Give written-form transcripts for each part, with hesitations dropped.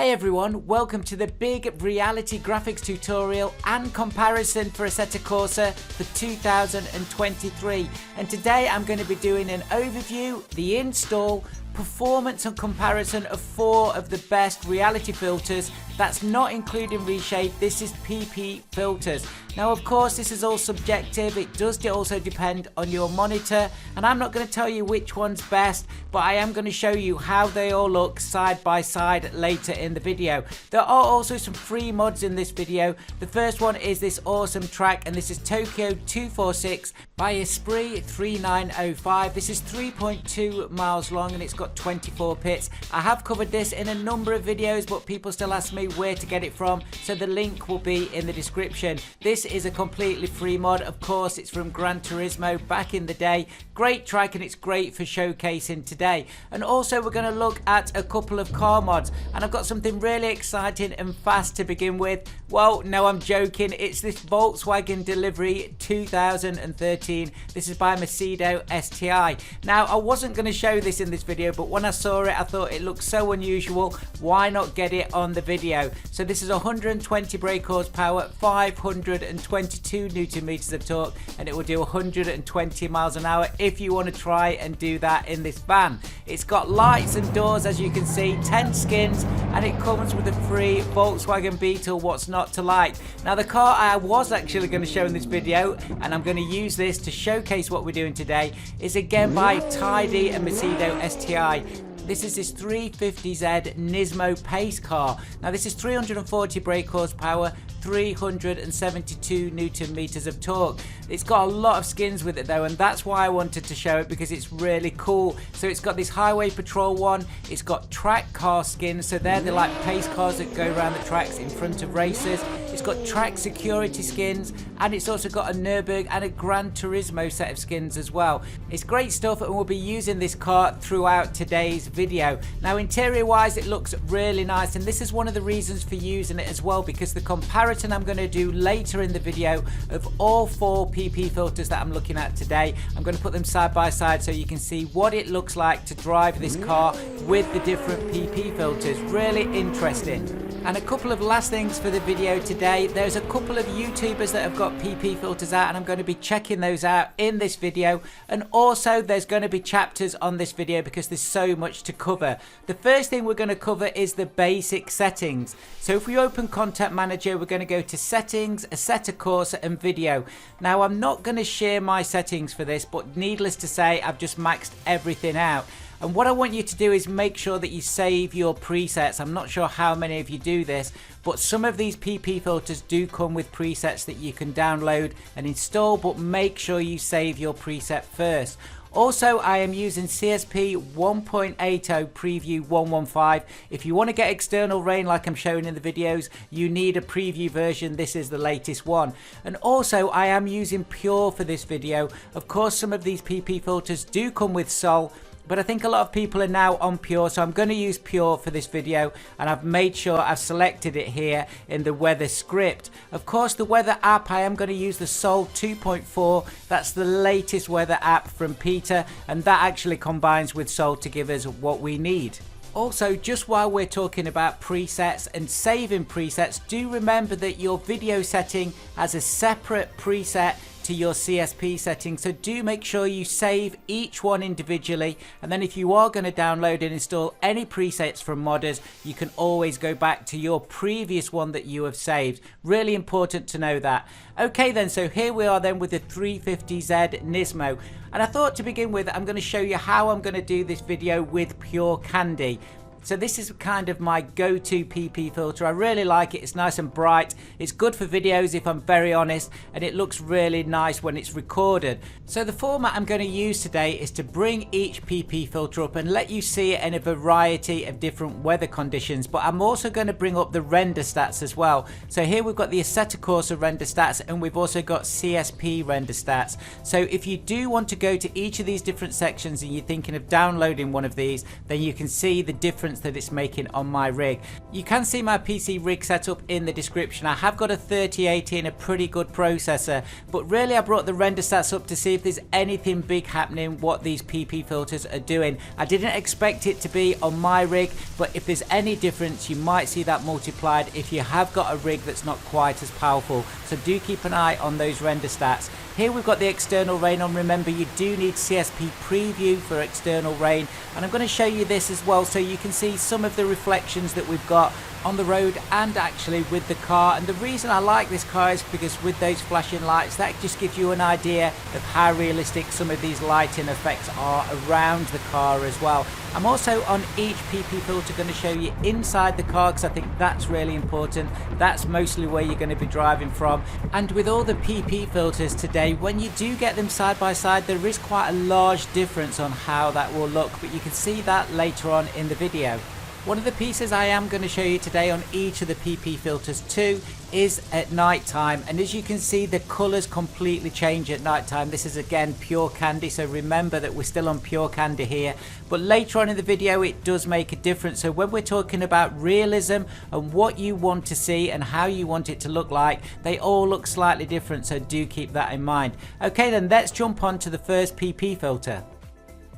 Hey everyone, welcome to the big reality graphics tutorial and comparison for Assetto Corsa for 2023. And today I'm going to be doing an overview, the install, performance and comparison of 4 of the best reality filters. That's not including reshape, this is PP filters. Now of course this is all subjective, it does also depend on your monitor, and I'm not going to tell you which one's best, but I am going to show you how they all look side by side later in the video. There are also some free mods in this video. The first one is this awesome track, and this is Tokyo 246 by Esprit 3905. This is 3.2 miles long and it's got 24 pits. I have covered this in a number of videos, but people still ask me where to get it from, so the link will be in the description. This is a completely free mod. Of course, it's from Gran Turismo back in the day. Great track, and it's great for showcasing today. And also we're going to look at a couple of car mods, and I've got something really exciting and fast to begin with. Well, no, I'm joking. It's this Volkswagen delivery 2013. This is by Assetto STI. Now I wasn't going to show this in this video, but when I saw it I thought it looked so unusual, why not get it on the video? So this is 120 brake horsepower, 522 Newton meters of torque, and it will do 120 miles an hour if you want to try and do that in this van. It's got lights and doors, as you can see, 10 skins, and it comes with a free Volkswagen Beetle. What's not to like? Now the car I was actually going to show in this video, and I'm going to use this to showcase what we're doing today, is again by Tidy and Assetto STI. This is this 350Z Nismo pace car. Now this is 340 brake horsepower, 372 Newton meters of torque. It's got a lot of skins with it though, and that's why I wanted to show it, because it's really cool. So it's got this highway patrol one, it's got track car skins, so they're the like pace cars that go around the tracks in front of races. It's got track security skins, and it's also got a Nürburgring and a Gran Turismo set of skins as well. It's great stuff, and we'll be using this car throughout today's video. Now interior wise it looks really nice, and this is one of the reasons for using it as well, because the comparison I'm going to do later in the video of all 4 PP filters that I'm looking at today, I'm going to put them side by side so you can see what it looks like to drive this car with the different PP filters. Really interesting. And a couple of last things for the video today. There's a couple of YouTubers that have got PP filters out, and I'm going to be checking those out in this video. And also there's going to be chapters on this video because there's so much to cover. The first thing we're going to cover is the basic settings. So if we open Content Manager, we're going to go to Settings, Assetto Corsa and Video. Now I'm not going to share my settings for this, but needless to say I've just maxed everything out. And what I want you to do is make sure that you save your presets. I'm not sure how many of you do this, but some of these PP filters do come with presets that you can download and install, but make sure you save your preset first. Also, I am using CSP 1.80 Preview 115. If you want to get external rain like I'm showing in the videos, you need a preview version. This is the latest one. And also, I am using Pure for this video. Of course, some of these PP filters do come with Sol, but I think a lot of people are now on Pure, so I'm going to use Pure for this video, and I've made sure I've selected it here in the weather script. Of course, the weather app, I am going to use the Sol 2.4. That's the latest weather app from Peter, and that actually combines with Sol to give us what we need. Also, just while we're talking about presets and saving presets, do remember that your video setting has a separate preset to your CSP setting, so do make sure you save each one individually, and then if you are going to download and install any presets from modders, you can always go back to your previous one that you have saved. Really important to know that. Okay then, so here we are then with the 350Z Nismo, and I thought to begin with I'm going to show you how I'm going to do this video with Pure Candy. So this is kind of my go-to PP filter. I really like it. It's nice and bright. It's good for videos if I'm very honest, and it looks really nice when it's recorded. So the format I'm going to use today is to bring each PP filter up and let you see it in a variety of different weather conditions, but I'm also going to bring up the render stats as well. So here we've got the Assetto Corsa render stats, and we've also got CSP render stats. So if you do want to go to each of these different sections and you're thinking of downloading one of these, then you can see the different difference that it's making on my rig. You can see my PC rig setup in the description. I have got a 3080 and a pretty good processor, but really I brought the render stats up to see if there's anything big happening, what these PP filters are doing. I didn't expect it to be on my rig, but if there's any difference, you might see that multiplied if you have got a rig that's not quite as powerful. So do keep an eye on those render stats. Here we've got the external rain on. Remember, you do need CSP preview for external rain, and I'm going to show you this as well so you can see some of the reflections that we've got on the road and actually with the car. And the reason I like this car is because with those flashing lights, that just gives you an idea of how realistic some of these lighting effects are around the car as well. I'm also on each PP filter going to show you inside the car, because I think that's really important. That's mostly where you're going to be driving from. And with all the PP filters today, when you do get them side by side, there is quite a large difference on how that will look, but you can see that later on in the video. One of the pieces I am going to show you today on each of the PP filters too is at night time, and as you can see, the colors completely change at night time. This is again pure candy, so remember that we're still on pure candy here, but later on in the video it does make a difference. So when we're talking about realism and what you want to see and how you want it to look like, they all look slightly different, so do keep that in mind. Okay, then let's jump on to the first PP filter.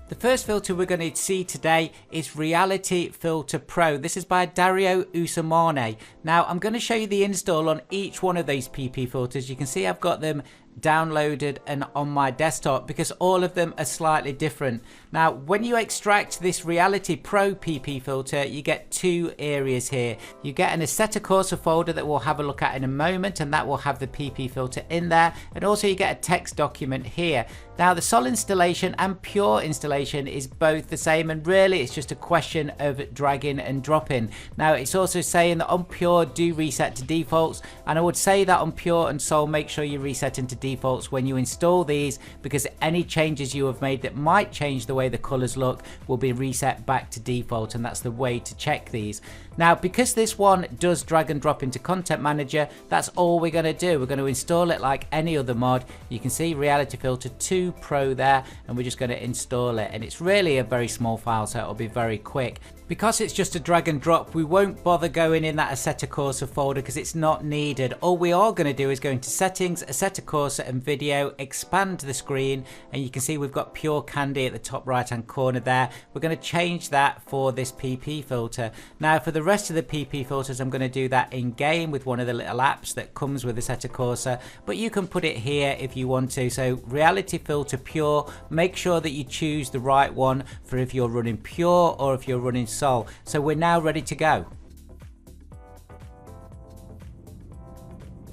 The first filter we're going to see today is Reality Filter Pro. This is by Dario Usamane. Now I'm going to show you the install on each one of these PP filters. You can see I've got them downloaded and on my desktop because all of them are slightly different. Now when you extract this Reality Pro PP filter, you get two areas here. You get an Assetto Corsa folder that we'll have a look at in a moment, and that will have the PP filter in there, and also you get a text document here. Now the sol installation and pure installation is both the same, and really it's just a question of dragging and dropping. Now it's also saying that on pure do reset to defaults, and I would say that on pure and sol make sure you reset into defaults when you install these, because any changes you have made that might change the way the colors look will be reset back to default, and that's the way to check these. Now because this one does drag and drop into Content Manager, that's all we're going to do. We're going to install it like any other mod. You can see Reality Filter 2 Pro there, and we're just going to install it, and it's really a very small file, so it'll be very quick. Because it's just a drag and drop, we won't bother going in that Assetto Corsa folder because it's not needed. All we are going to do is go into Settings, Assetto Corsa and Video, expand the screen, and you can see we've got Pure Candy at the top right hand corner there. We're going to change that for this PP filter. Now for the rest of the PP filters, I'm going to do that in game with one of the little apps that comes with Assetto Corsa, but you can put it here if you want to. So Reality Filter Pure, make sure that you choose the right one for if you're running pure or if you're running sol. So we're now ready to go.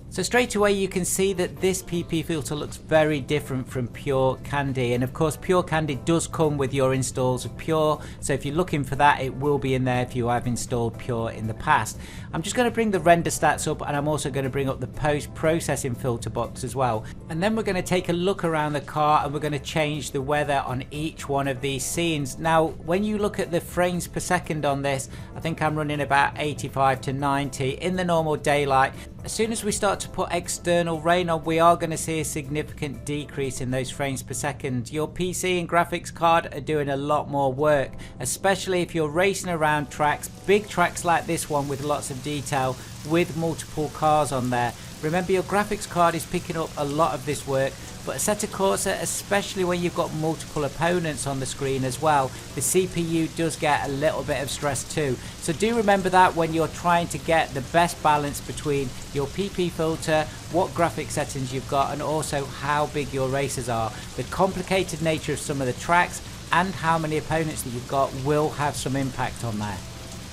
So straight away you can see that this PP filter looks very different from Pure Candy, and of course Pure Candy does come with your installs of Pure, so if you're looking for that it will be in there if you have installed Pure in the past. I'm just going to bring the render stats up, and I'm also going to bring up the post-processing filter box as well, and then we're going to take a look around the car and we're going to change the weather on each one of these scenes. Now when you look at the frames per second on this, I think I'm running about 85 to 90 in the normal daylight. As soon as we start to put external rain on, we are going to see a significant decrease in those frames per second. Your PC and graphics card are doing a lot more work, especially if you're racing around tracks, big tracks like this one with lots of detail with multiple cars on there. Remember, your graphics card is picking up a lot of this work, but Assetto Corsa, especially when you've got multiple opponents on the screen as well, the CPU does get a little bit of stress too. So do remember that when you're trying to get the best balance between your PP filter, what graphic settings you've got, and also how big your races are. The complicated nature of some of the tracks and how many opponents that you've got will have some impact on there.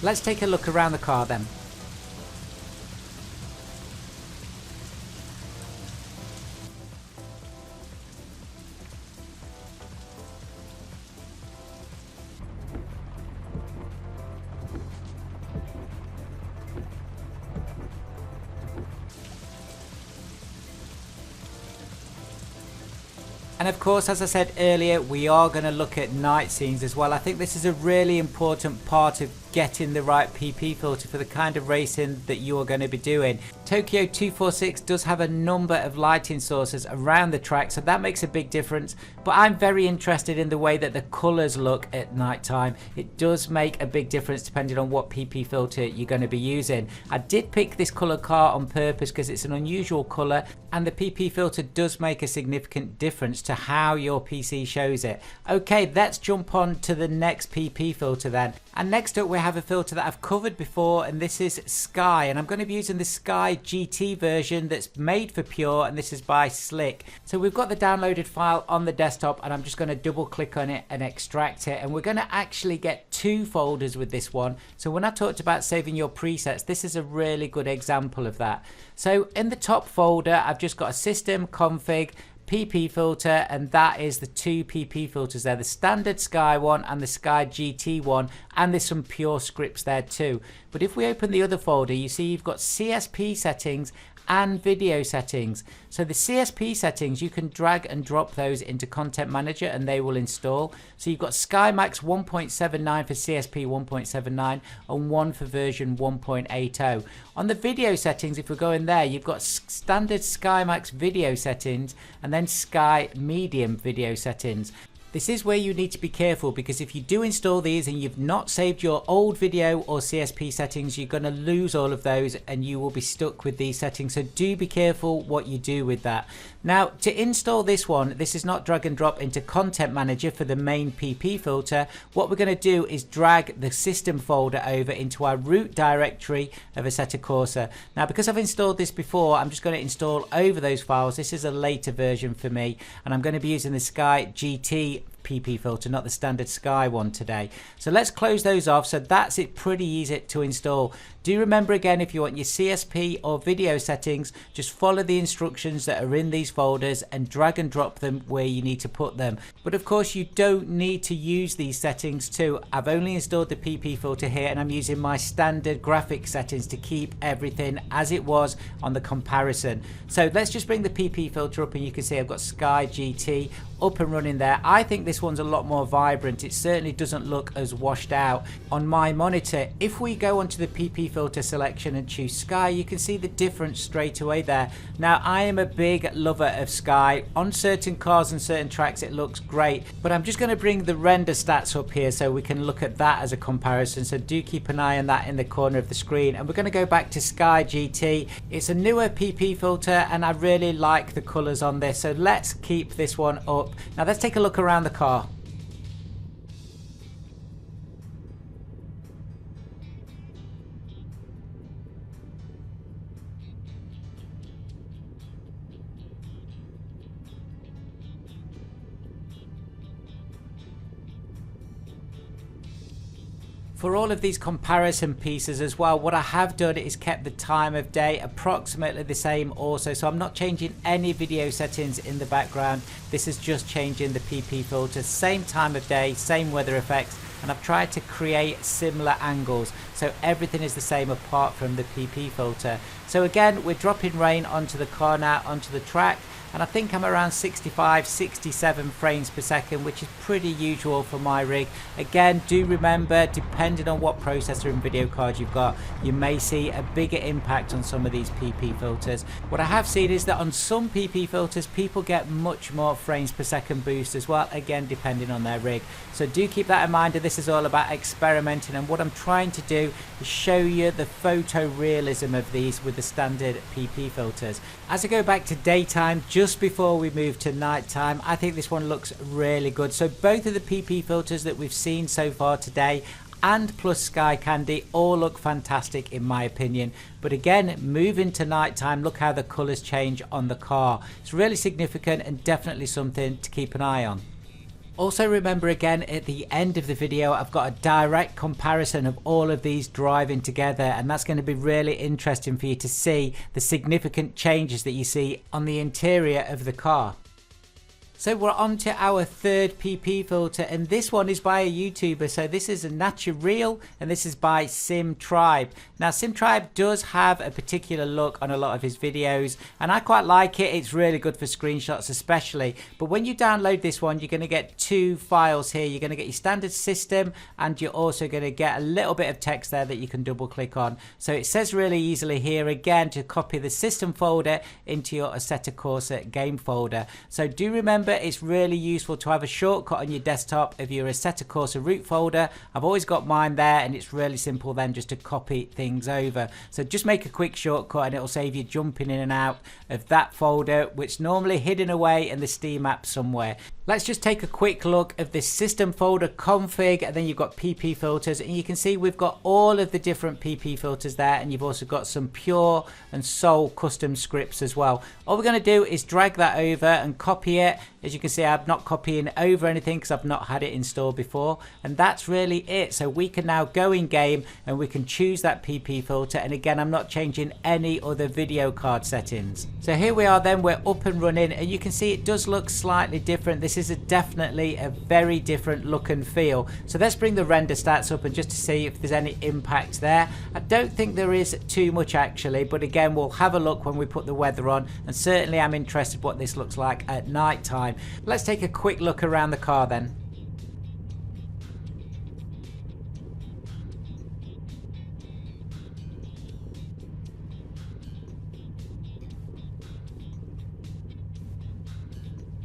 Let's take a look around the car then. And of course, as I said earlier, we are going to look at night scenes as well. I think this is a really important part of getting the right PP filter for the kind of racing that you are going to be doing. Tokyo 246 does have a number of lighting sources around the track, so that makes a big difference, but I'm very interested in the way that the colours look at night time. It does make a big difference depending on what PP filter you're going to be using. I did pick this colour car on purpose because it's an unusual colour, and the PP filter does make a significant difference to how your PC shows it. Okay, let's jump on to the next PP filter then. And next up we have a filter that I've covered before, and this is Sky, and I'm going to be using the Sky GT version that's made for Pure, and this is by STRIX. So we've got the downloaded file on the desktop, and I'm just going to double click on it and extract it, and we're going to actually get two folders with this one. So when I talked about saving your presets, this is a really good example of that. So in the top folder I've just got a system config, PP filter, and that is the two PP filters there, the standard Sky one and the Sky GT one, and there's some Pure scripts there too. But if we open the other folder, you see you've got CSP settings and video settings. So the CSP settings, you can drag and drop those into Content Manager and they will install. So you've got SkyMax 1.79 for CSP 1.79 and one for version 1.80. On the video settings, if we go in there, you've got standard SkyMax video settings and then Sky Medium video settings. This is where you need to be careful, because if you do install these and you've not saved your old video or CSP settings, you're going to lose all of those and you will be stuck with these settings. So do be careful what you do with that. Now, to install this one, this is not drag and drop into Content Manager for the main PP filter. What we're going to do is drag the system folder over into our root directory of Assetto Corsa. Now, because I've installed this before, I'm just going to install over those files. This is a later version for me, and I'm going to be using the Sky GT PP filter, not the standard Sky one today. So let's close those off. So that's it, pretty easy to install. Do remember again, if you want your CSP or video settings, just follow the instructions that are in these folders and drag and drop them where you need to put them. But of course you don't need to use these settings too. I've only installed the PP filter here and I'm using my standard graphic settings to keep everything as it was on the comparison. So let's just bring the PP filter up and you can see I've got Sky GT up and running there. I think this one's a lot more vibrant. It certainly doesn't look as washed out on my monitor. If we go onto the PP filter selection and choose Sky, you can see the difference straight away there. Now, I am a big lover of Sky. On certain cars and certain tracks it looks great, but I'm just going to bring the render stats up here so we can look at that as a comparison. So do keep an eye on that in the corner of the screen, and we're going to go back to Sky GT. It's a newer PP filter and I really like the colors on this, so let's keep this one up. Now let's take a look around the car. For all of these comparison pieces as well, what I have done is kept the time of day approximately the same also. So I'm not changing any video settings in the background. This is just changing the PP filter. Same time of day, same weather effects. And I've tried to create similar angles. So everything is the same apart from the PP filter. So again, we're dropping rain onto the car now, onto the track. And I think I'm around 65, 67 frames per second, which is pretty usual for my rig. Again, do remember, depending on what processor and video card you've got, you may see a bigger impact on some of these PP filters. What I have seen is that on some PP filters, people get much more frames per second boost as well, again, depending on their rig. So do keep that in mind, and this is all about experimenting, and what I'm trying to do is show you the photorealism of these with the standard PP filters. As I go back to daytime, just before we move to nighttime, I think this one looks really good. So both of the PP filters that we've seen so far today and plus Sky Candy all look fantastic in my opinion. But again, moving to nighttime, look how the colors change on the car. It's really significant and definitely something to keep an eye on. Also remember again, at the end of the video, I've got a direct comparison of all of these driving together, and that's going to be really interesting for you to see the significant changes that you see on the interior of the car. So we're on to our third PP filter, and this one is by a YouTuber. So this is a NatuReal, and this is by SimTribe. Now SimTribe does have a particular look on a lot of his videos, and I quite like it. It's really good for screenshots especially. But when you download this one, you're going to get two files here. You're going to get your standard system, and you're also going to get a little bit of text there that you can double click on. So it says really easily here again to copy the system folder into your Assetto Corsa game folder. So do remember, it's really useful to have a shortcut on your desktop of your Assetto Corsa root folder. I've always got mine there, and it's really simple then just to copy things over. So just make a quick shortcut and it'll save you jumping in and out of that folder, which normally hidden away in the Steam app somewhere. Let's just take a quick look of this system folder config, and then you've got PP filters, and you can see we've got all of the different PP filters there, and you've also got some pure and sole custom scripts as well. All we're going to do is drag that over and copy it. As you can see, I'm not copying over anything because I've not had it installed before, and that's really it. So we can now go in game and we can choose that PP filter, and again, I'm not changing any other video card settings. So here we are then, we're up and running, and you can see it does look slightly different. This is definitely a very different look and feel. So let's bring the render stats up and just to see if there's any impact there. I don't think there is too much actually, but again, we'll have a look when we put the weather on, and certainly I'm interested what this looks like at night time. Let's take a quick look around the car then.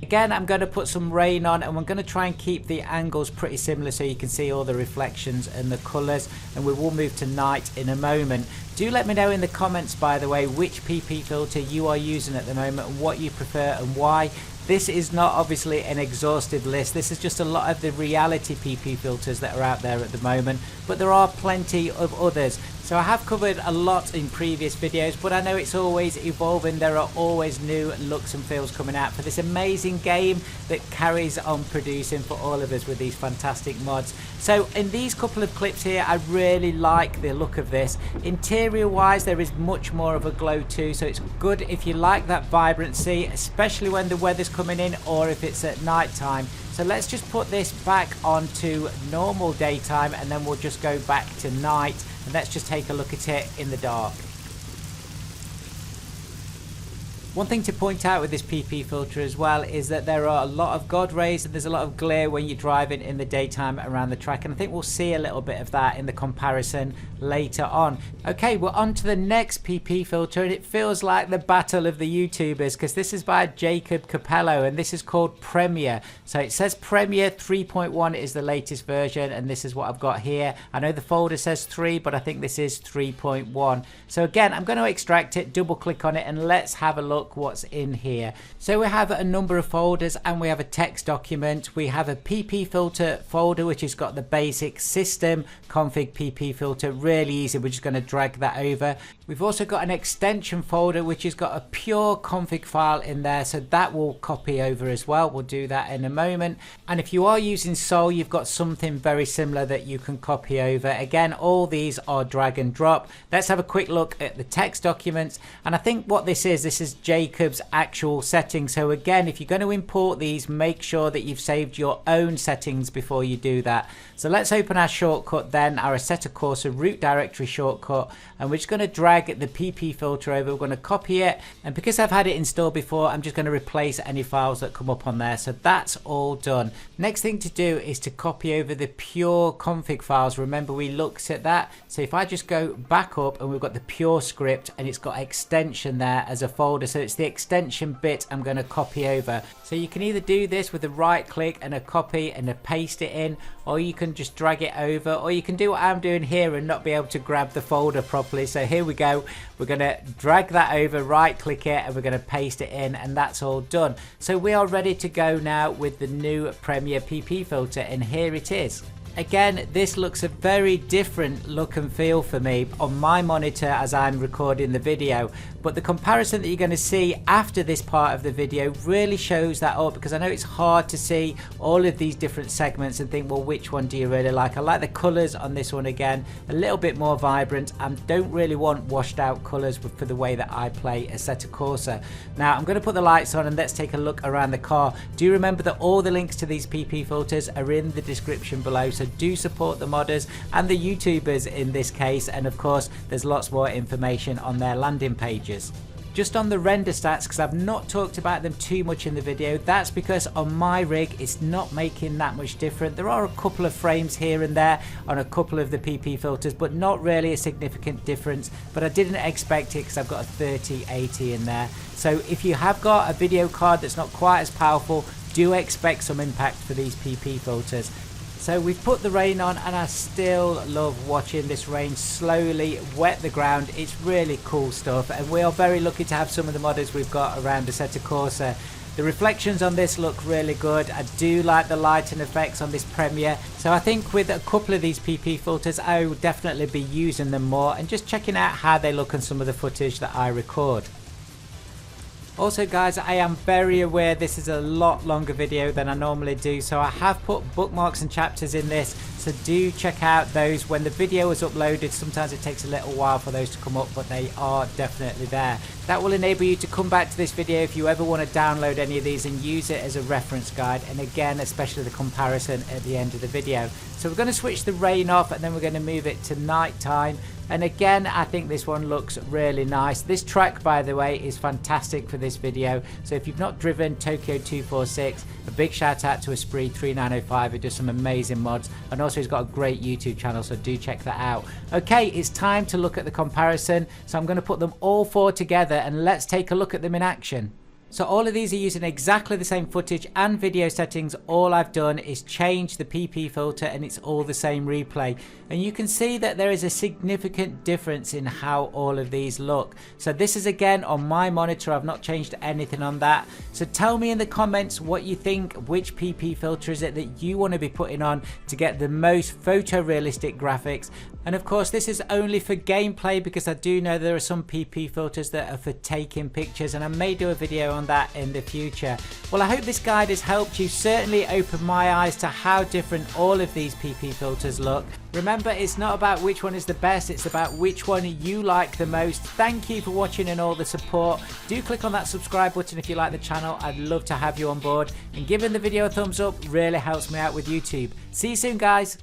Again, I'm going to put some rain on, and we're going to try and keep the angles pretty similar so you can see all the reflections and the colours, and we will move to night in a moment. Do let me know in the comments, by the way, which PP filter you are using at the moment and what you prefer and why. This is not obviously an exhaustive list. This is just a lot of the reality PP filters that are out there at the moment, but there are plenty of others. So I have covered a lot in previous videos, but I know it's always evolving. There are always new looks and feels coming out for this amazing game that carries on producing for all of us with these fantastic mods. So in these couple of clips here, I really like the look of this. Interior wise, there is much more of a glow too, so it's good if you like that vibrancy, especially when the weather's coming in or if it's at night time. So let's just put this back onto normal daytime, and then we'll just go back to night, and let's just take a look at it in the dark. One thing to point out with this PP filter as well is that there are a lot of God rays and there's a lot of glare when you're driving in the daytime around the track, and I think we'll see a little bit of that in the comparison later on. Okay, we're on to the next PP filter, and it feels like the battle of the YouTubers because this is by Jacob Capello, and this is called Premiere. So it says Premiere 3.1 is the latest version, and this is what I've got here. I know the folder says 3, but I think this is 3.1. So again, I'm going to extract it, double click on it, and let's have a look what's in here. So we have a number of folders, and we have a text document. We have a PP filter folder which has got the basic system config PP filter, really easy. We're just going to drag that over. We've also got an extension folder which has got a pure config file in there, so that will copy over as well. We'll do that in a moment. And if you are using Sol, you've got something very similar that you can copy over. Again, all these are drag and drop. Let's have a quick look at the text documents, and I think what this is Jacob's actual settings. So again, if you're going to import these, make sure that you've saved your own settings before you do that. So let's open our shortcut then, our Assetto Corsa root directory shortcut, and we're just going to drag the PP filter over. We're going to copy it, and because I've had it installed before, I'm just going to replace any files that come up on there. So that's all done. Next thing to do is to copy over the pure config files. Remember, we looked at that. So if I just go back up, and we've got the pure script, and it's got extension there as a folder, so it's the extension bit I'm going to copy over. So you can either do this with a right click and a copy and a paste it in, or you can just drag it over, or you can do what I'm doing here and not be able to grab the folder properly. So here we go, we're going to drag that over, right click it, and we're going to paste it in, and that's all done. So we are ready to go now with the new Premiere PP filter, and here it is. Again, this looks a very different look and feel for me on my monitor as I'm recording the video, but the comparison that you're going to see after this part of the video really shows that up, because I know it's hard to see all of these different segments and think, well, which one do you really like? I like the colours on this one again, a little bit more vibrant, and don't really want washed out colours for the way that I play Assetto Corsa. Now I'm going to put the lights on and let's take a look around the car. Do remember that all the links to these PP filters are in the description below, so do support the modders and the YouTubers in this case, and of course there's lots more information on their landing pages. Just on the render stats, because I've not talked about them too much in the video, that's because on my rig it's not making that much difference. There are a couple of frames here and there on a couple of the PP filters, but not really a significant difference, but I didn't expect it because I've got a 3080 in there. So if you have got a video card that's not quite as powerful, do expect some impact for these PP filters. So we've put the rain on and I still love watching this rain slowly wet the ground. It's really cool stuff, and we are very lucky to have some of the modders we've got around Assetto Corsa. The reflections on this look really good. I do like the lighting effects on this Premiere, so I think with a couple of these PP filters I will definitely be using them more and just checking out how they look on some of the footage that I record. Also guys, I am very aware this is a lot longer video than I normally do, so I have put bookmarks and chapters in this, so do check out those when the video is uploaded. Sometimes it takes a little while for those to come up, but they are definitely there. That will enable you to come back to this video if you ever want to download any of these and use it as a reference guide, and again especially the comparison at the end of the video. So we're going to switch the rain off and then we're going to move it to night time. And again, I think this one looks really nice. This track, by the way, is fantastic for this video. So if you've not driven Tokyo 246, a big shout out to Esprit 3905 who does some amazing mods, and also he's got a great YouTube channel, so do check that out. Okay, it's time to look at the comparison. So I'm going to put them all four together and let's take a look at them in action. So all of these are using exactly the same footage and video settings. All I've done is change the PP filter and it's all the same replay. And you can see that there is a significant difference in how all of these look. So this is again on my monitor. I've not changed anything on that. So tell me in the comments what you think. Which PP filter is it that you want to be putting on to get the most photorealistic graphics? And of course this is only for gameplay, because I do know there are some PP filters that are for taking pictures, and I may do a video on that in the future. Well, I hope this guide has helped you. Certainly opened my eyes to how different all of these PP filters look. Remember, it's not about which one is the best, it's about which one you like the most. Thank you for watching and all the support. Do click on that subscribe button if you like the channel. I'd love to have you on board, and giving the video a thumbs up really helps me out with YouTube. See you soon guys.